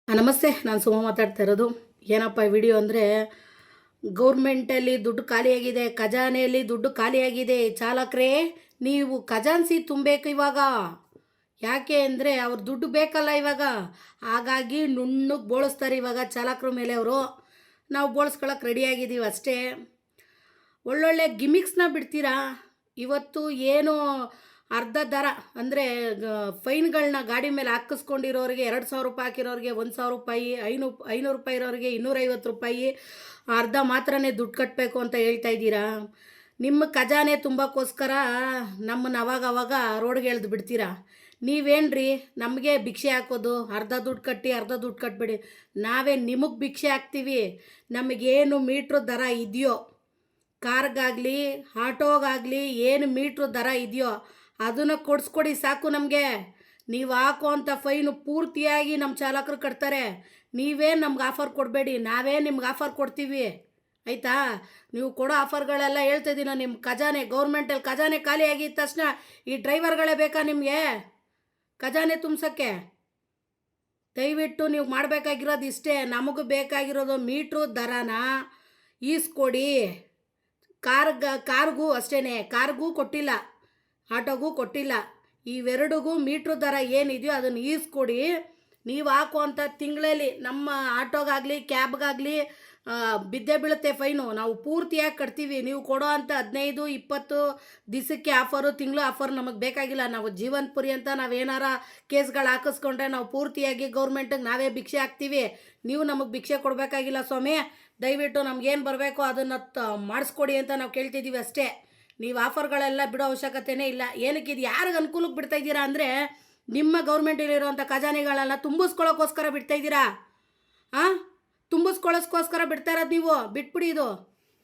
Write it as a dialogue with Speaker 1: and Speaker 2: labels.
Speaker 1: ನಮಸ್ತೆ, ನಾನು ಸುಮ ಮಾತಾಡ್ತಾ ಇರೋದು. ಏನಪ್ಪ ವಿಡಿಯೋ ಅಂದರೆ, ಗೌರ್ಮೆಂಟಲ್ಲಿ ದುಡ್ಡು ಖಾಲಿಯಾಗಿದೆ, ಖಜಾನೆಯಲ್ಲಿ ದುಡ್ಡು ಖಾಲಿಯಾಗಿದೆ. ಚಾಲಕರೇ, ನೀವು ಖಜಾನ್ಸಿ ತುಂಬಬೇಕು ಇವಾಗ. ಯಾಕೆ ಅಂದರೆ ಅವ್ರ ದುಡ್ಡು ಬೇಕಲ್ಲ ಇವಾಗ. ಹಾಗಾಗಿ ನುಣ್ಣಗೆ ಬೋಳಿಸ್ತಾರೆ ಇವಾಗ ಚಾಲಕರ ಮೇಲೆ ಅವರು. ನಾವು ಬೋಳಿಸ್ಕೊಳಕ್ಕೆ ರೆಡಿಯಾಗಿದ್ದೀವಿ ಅಷ್ಟೇ. ಒಳ್ಳೊಳ್ಳೆ ಗಿಮಿಕ್ಸ್ನ ಬಿಡ್ತೀರಾ. ಇವತ್ತು ಏನು ಅರ್ಧ ದರ ಅಂದರೆ ಫೈನ್ಗಳನ್ನ ಗಾಡಿ ಮೇಲೆ ಹಾಕಿಸ್ಕೊಂಡಿರೋರಿಗೆ 2,000 ರೂಪಾಯಿ ಹಾಕಿರೋರಿಗೆ 1,000 ರೂಪಾಯಿ, 500 ರೂಪಾಯಿ ಇರೋರಿಗೆ 250 ರೂಪಾಯಿ, ಅರ್ಧ ಮಾತ್ರನೇ ದುಡ್ಡು ಕಟ್ಟಬೇಕು ಅಂತ ಹೇಳ್ತಾ ಇದ್ದೀರಾ. ನಿಮ್ಮ ಖಜಾನೆ ತುಂಬಕ್ಕೋಸ್ಕರ ನಮ್ಮನ್ನು ಅವಾಗ ರೋಡ್ಗೆ ಎಳ್ದು ಬಿಡ್ತೀರಾ. ನೀವೇನ್ರಿ ನಮಗೆ ಭಿಕ್ಷೆ ಹಾಕೋದು? ಅರ್ಧ ದುಡ್ಡು ಕಟ್ಟಿ ಅರ್ಧ ದುಡ್ಡು ಕಟ್ಬಿಡಿ. ನಾವೇ ನಿಮಗೆ ಭಿಕ್ಷೆ ಹಾಕ್ತೀವಿ. ನಮಗೇನು ಮೀಟ್ರ್ ದರ ಇದೆಯೋ, ಕಾರ್ಗಾಗಲಿ ಆಟೋಗಾಗಲಿ ಏನು ಮೀಟ್ರ್ ದರ ಇದೆಯೋ ಅದನ್ನು ಕೊಡಿಸ್ಕೊಡಿ ಸಾಕು ನಮಗೆ. ನೀವು ಹಾಕುವಂಥ ಫೈನು ಪೂರ್ತಿಯಾಗಿ ನಮ್ಮ ಚಾಲಕರು ಕಟ್ತಾರೆ. ನೀವೇ ನಮ್ಗೆ ಆಫರ್ ಕೊಡಬೇಡಿ, ನಾವೇ ನಿಮ್ಗೆ ಆಫರ್ ಕೊಡ್ತೀವಿ, ಆಯಿತಾ? ನೀವು ಕೊಡೋ ಆಫರ್ಗಳೆಲ್ಲ ಹೇಳ್ತಿದ್ದೀನ. ನಿಮ್ಮ ಖಜಾನೆ, ಗೌರ್ಮೆಂಟಲ್ಲಿ ಖಜಾನೆ ಖಾಲಿ ಆಗಿದ ತಕ್ಷಣ ಈ ಡ್ರೈವರ್ಗಳೇ ಬೇಕಾ ನಿಮಗೆ ಖಜಾನೆ ತುಂಬಿಸೋಕ್ಕೆ? ದಯವಿಟ್ಟು ನೀವು ಮಾಡಬೇಕಾಗಿರೋದು ಇಷ್ಟೇ. ನಮಗೂ ಬೇಕಾಗಿರೋದು ಮೀಟ್ರು ದರನ ಈಸ್ಕೊಡಿ. ಕಾರ್ಗೂ ಅಷ್ಟೇ, ಕಾರ್ಗೂ ಕೊಟ್ಟಿಲ್ಲ, ಆಟೋಗೂ ಕೊಟ್ಟಿಲ್ಲ. ಇವೆರಡಿಗೂ ಮೀಟ್ರ್ ದರ ಏನಿದೆಯೋ ಅದನ್ನು ಈಸ್ಕೊಡಿ. ನೀವು ಹಾಕುವಂಥ ತಿಂಗಳಲ್ಲಿ ನಮ್ಮ ಆಟೋಗಾಗಲಿ ಕ್ಯಾಬ್ಗಾಗಲಿ ಬಿದ್ದೇ ಬೀಳುತ್ತೆ ಫೈನು. ನಾವು ಪೂರ್ತಿಯಾಗಿ ಕಟ್ತೀವಿ. ನೀವು ಕೊಡೋ ಅಂಥ 15-20 ದಿವಸಕ್ಕೆ ಆಫರು, ತಿಂಗಳು ಆಫರ್ ನಮಗೆ ಬೇಕಾಗಿಲ್ಲ. ನಾವು ಜೀವನಪುರಿ ಅಂತ ನಾವೇನಾರ ಕೇಸ್ಗಳು ಹಾಕಿಸ್ಕೊಂಡ್ರೆ ನಾವು ಪೂರ್ತಿಯಾಗಿ ಗೌರ್ಮೆಂಟಿಗೆ ನಾವೇ ಭಿಕ್ಷೆ ಹಾಕ್ತೀವಿ. ನೀವು ನಮಗೆ ಭಿಕ್ಷೆ ಕೊಡಬೇಕಾಗಿಲ್ಲ ಸ್ವಾಮಿ. ದಯವಿಟ್ಟು ನಮಗೇನು ಬರಬೇಕೋ ಅದನ್ನು ಮಾಡಿಸ್ಕೊಡಿ ಅಂತ ನಾವು ಕೇಳ್ತಿದ್ದೀವಿ ಅಷ್ಟೇ. ನೀವು ಆಫರ್ಗಳೆಲ್ಲ ಬಿಡೋ ಅವಶ್ಯಕತೆಯೇ ಇಲ್ಲ. ಏನಕ್ಕೆ ಇದು ಯಾರಿಗೆ ಅನುಕೂಲಕ್ಕೆ ಬಿಡ್ತಾ ಇದ್ದೀರಾ ಅಂದರೆ, ನಿಮ್ಮ ಗೌರ್ಮೆಂಟಲ್ಲಿರೋಂಥ ಖಜಾನೆಗಳೆಲ್ಲ ತುಂಬಿಸ್ಕೊಳ್ಳೋಕ್ಕೋಸ್ಕರ ಬಿಡ್ತಾಯಿದ್ದೀರಾ. ತುಂಬಿಸ್ಕೊಳ್ಳೋಕ್ಕೋಸ್ಕರ ಬಿಡ್ತಾ ಇರೋದು ನೀವು. ಬಿಟ್ಬಿಡಿ ಇದು.